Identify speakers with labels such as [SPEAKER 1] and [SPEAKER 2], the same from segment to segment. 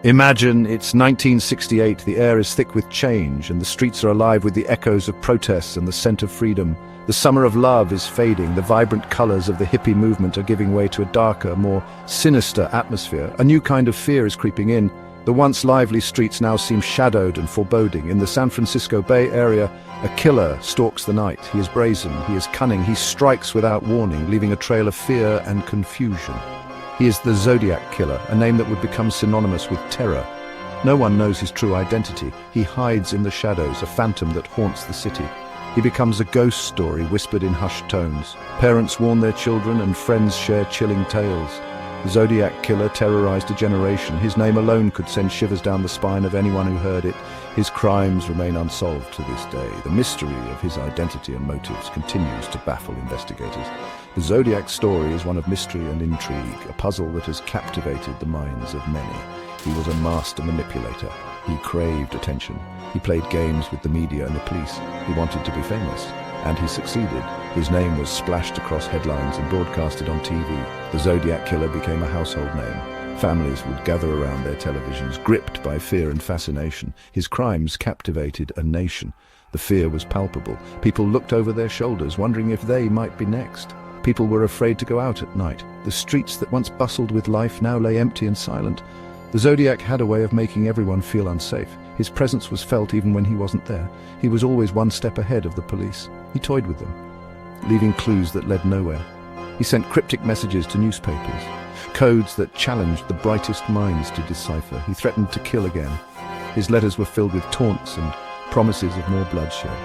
[SPEAKER 1] Imagine it's 1968, the air is thick with change, and the streets are alive with the echoes of protests and the scent of freedom. The summer of love is fading, the vibrant colors of the hippie movement are giving way to a darker, more sinister atmosphere. A new kind of fear is creeping in. The once lively streets now seem shadowed and foreboding. In the San Francisco Bay Area, a killer stalks the night. He is brazen, he is cunning, he strikes without warning, leaving a trail of fear and confusion. He is the Zodiac Killer, a name that would become synonymous with terror. No one knows his true identity. He hides in the shadows, a phantom that haunts the city. He becomes a ghost story whispered in hushed tones. Parents warn their children and friends share chilling tales. The Zodiac Killer terrorized a generation. His name alone could send shivers down the spine of anyone who heard it. His crimes remain unsolved to this day. The mystery of his identity and motives continues to baffle investigators. The Zodiac story is one of mystery and intrigue, a puzzle that has captivated the minds of many. He was a master manipulator. He craved attention. He played games with the media and the police. He wanted to be famous, and he succeeded. His name was splashed across headlines and broadcasted on TV. The Zodiac Killer became a household name. Families would gather around their televisions, gripped by fear and fascination. His crimes captivated a nation. The fear was palpable. People looked over their shoulders, wondering if they might be next. People were afraid to go out at night. The streets that once bustled with life now lay empty and silent. The Zodiac had a way of making everyone feel unsafe. His presence was felt even when he wasn't there. He was always one step ahead of the police. He toyed with them, leaving clues that led nowhere. He sent cryptic messages to newspapers, codes that challenged the brightest minds to decipher. He threatened to kill again. His letters were filled with taunts and promises of more bloodshed.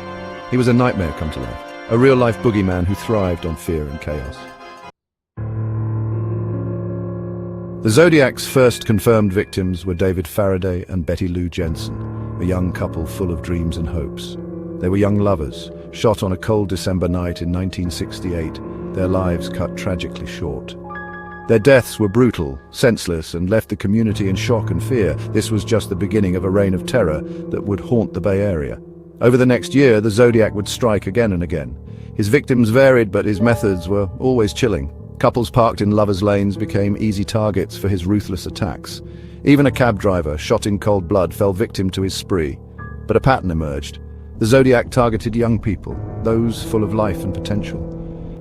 [SPEAKER 1] He was a nightmare come to life, a real-life boogeyman who thrived on fear and chaos. The Zodiac's first confirmed victims were David Faraday and Betty Lou Jensen, a young couple full of dreams and hopes. They were young lovers, shot on a cold December night in 1968, their lives cut tragically short. Their deaths were brutal, senseless, and left the community in shock and fear. This was just the beginning of a reign of terror that would haunt the Bay Area. Over the next year, the Zodiac would strike again and again. His victims varied, but his methods were always chilling. Couples parked in lovers' lanes became easy targets for his ruthless attacks. Even a cab driver, shot in cold blood, fell victim to his spree. But a pattern emerged. The Zodiac targeted young people, those full of life and potential.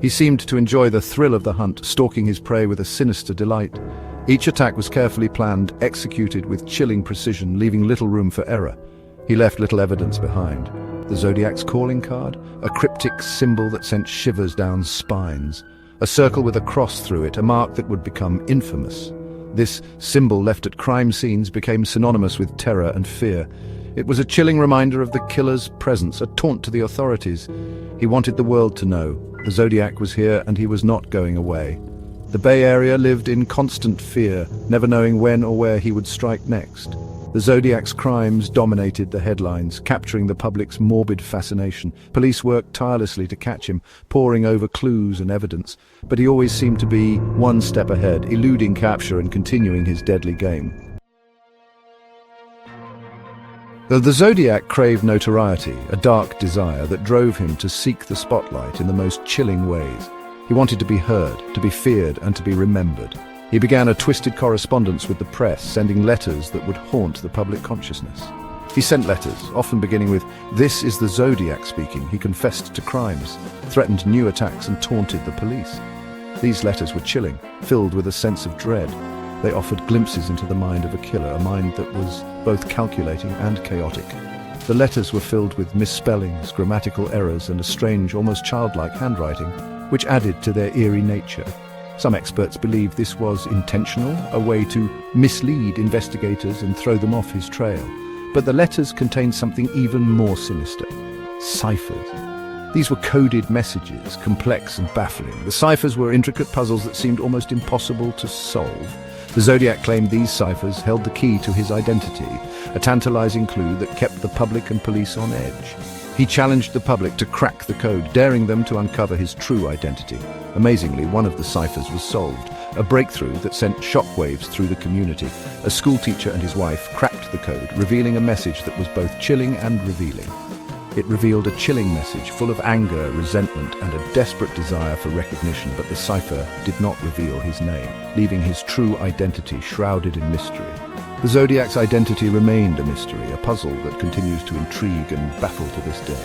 [SPEAKER 1] He seemed to enjoy the thrill of the hunt, stalking his prey with a sinister delight. Each attack was carefully planned, executed with chilling precision, leaving little room for error. He left little evidence behind. The Zodiac's calling card, a cryptic symbol that sent shivers down spines. A circle with a cross through it, a mark that would become infamous. This symbol left at crime scenes became synonymous with terror and fear. It was a chilling reminder of the killer's presence, a taunt to the authorities. He wanted the world to know. The Zodiac was here and he was not going away. The Bay Area lived in constant fear, never knowing when or where he would strike next. The Zodiac's crimes dominated the headlines, capturing the public's morbid fascination. Police worked tirelessly to catch him, poring over clues and evidence, but he always seemed to be one step ahead, eluding capture and continuing his deadly game. Though the Zodiac craved notoriety, a dark desire that drove him to seek the spotlight in the most chilling ways. He wanted to be heard, to be feared, and to be remembered. He began a twisted correspondence with the press, sending letters that would haunt the public consciousness. He sent letters, often beginning with, "This is the Zodiac speaking." He confessed to crimes, threatened new attacks, and taunted the police. These letters were chilling, filled with a sense of dread. They offered glimpses into the mind of a killer, a mind that was both calculating and chaotic. The letters were filled with misspellings, grammatical errors, and a strange, almost childlike handwriting, which added to their eerie nature. Some experts believe this was intentional, a way to mislead investigators and throw them off his trail. But the letters contained something even more sinister: ciphers. These were coded messages, complex and baffling. The ciphers were intricate puzzles that seemed almost impossible to solve. The Zodiac claimed these ciphers held the key to his identity, a tantalizing clue that kept the public and police on edge. He challenged the public to crack the code, daring them to uncover his true identity. Amazingly, one of the ciphers was solved, a breakthrough that sent shockwaves through the community. A schoolteacher and his wife cracked the code, revealing a message that was both chilling and revealing. It revealed a chilling message full of anger, resentment, and a desperate desire for recognition, but the cipher did not reveal his name, leaving his true identity shrouded in mystery. The Zodiac's identity remained a mystery, a puzzle that continues to intrigue and baffle to this day.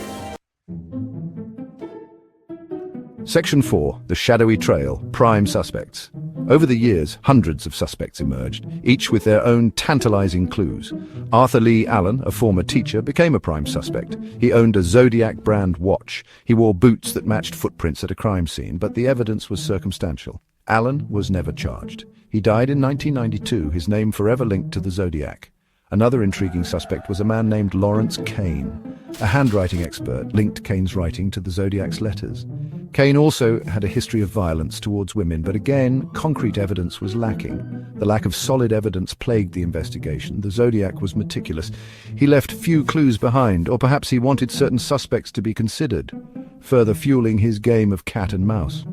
[SPEAKER 1] Section 4. The Shadowy Trail. Prime Suspects. Over the years, hundreds of suspects emerged, each with their own tantalizing clues. Arthur Lee Allen, a former teacher, became a prime suspect. He owned a Zodiac brand watch. He wore boots that matched footprints at a crime scene, but the evidence was circumstantial. Allen was never charged. He died in 1992, his name forever linked to the Zodiac. Another intriguing suspect was a man named Lawrence Kane. A handwriting expert linked Kane's writing to the Zodiac's letters. Kane also had a history of violence towards women, but again, concrete evidence was lacking. The lack of solid evidence plagued the investigation. The Zodiac was meticulous. He left few clues behind, or perhaps he wanted certain suspects to be considered, further fueling his game of cat and mouse.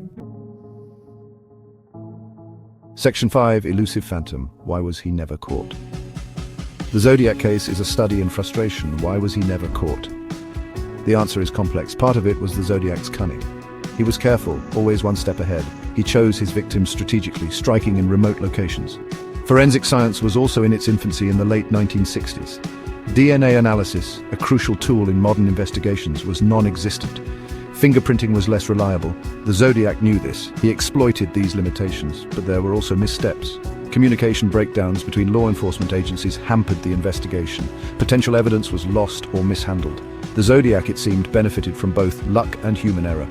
[SPEAKER 1] Section 5. Elusive Phantom. Why was he never caught? The Zodiac case is a study in frustration. Why was he never caught? The answer is complex. Part of it was the Zodiac's cunning. He was careful, always one step ahead. He chose his victims strategically, striking in remote locations. Forensic science was also in its infancy in the late 1960s. DNA analysis, a crucial tool in modern investigations, was non-existent. Fingerprinting was less reliable. The Zodiac knew this. He exploited these limitations, but there were also missteps. Communication breakdowns between law enforcement agencies hampered the investigation. Potential evidence was lost or mishandled. The Zodiac, it seemed, benefited from both luck and human error.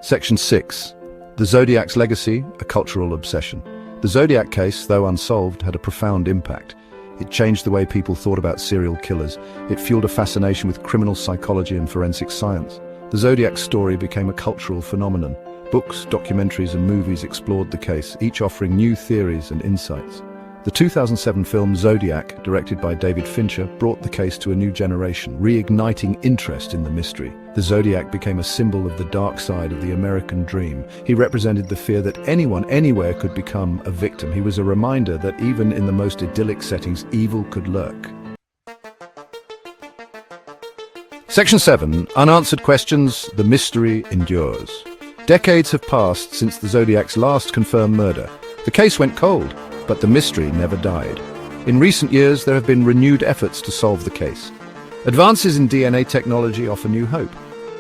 [SPEAKER 1] Section 6. The Zodiac's legacy, a cultural obsession. The Zodiac case, though unsolved, had a profound impact. It changed the way people thought about serial killers. It fueled a fascination with criminal psychology and forensic science. The Zodiac story became a cultural phenomenon. Books, documentaries, and movies explored the case, each offering new theories and insights. The 2007 film Zodiac, directed by David Fincher, brought the case to a new generation, reigniting interest in the mystery. The Zodiac became a symbol of the dark side of the American dream. He represented the fear that anyone, anywhere could become a victim. He was a reminder that even in the most idyllic settings, evil could lurk. Section 7. Unanswered questions. The mystery endures. Decades have passed since the Zodiac's last confirmed murder. The case went cold, but the mystery never died. In recent years, there have been renewed efforts to solve the case. Advances in DNA technology offer new hope.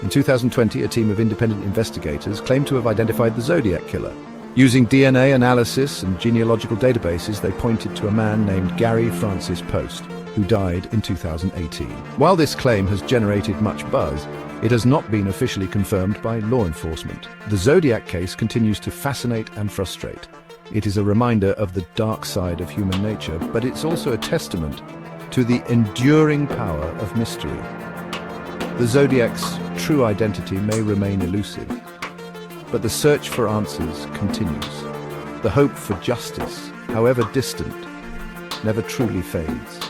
[SPEAKER 1] In 2020, a team of independent investigators claimed to have identified the Zodiac killer. Using DNA analysis and genealogical databases, they pointed to a man named Gary Francis Post, who died in 2018. While this claim has generated much buzz, it has not been officially confirmed by law enforcement. The Zodiac case continues to fascinate and frustrate. It is a reminder of the dark side of human nature, but it's also a testament to the enduring power of mystery. The Zodiac's true identity may remain elusive, but the search for answers continues. The hope for justice, however distant, never truly fades.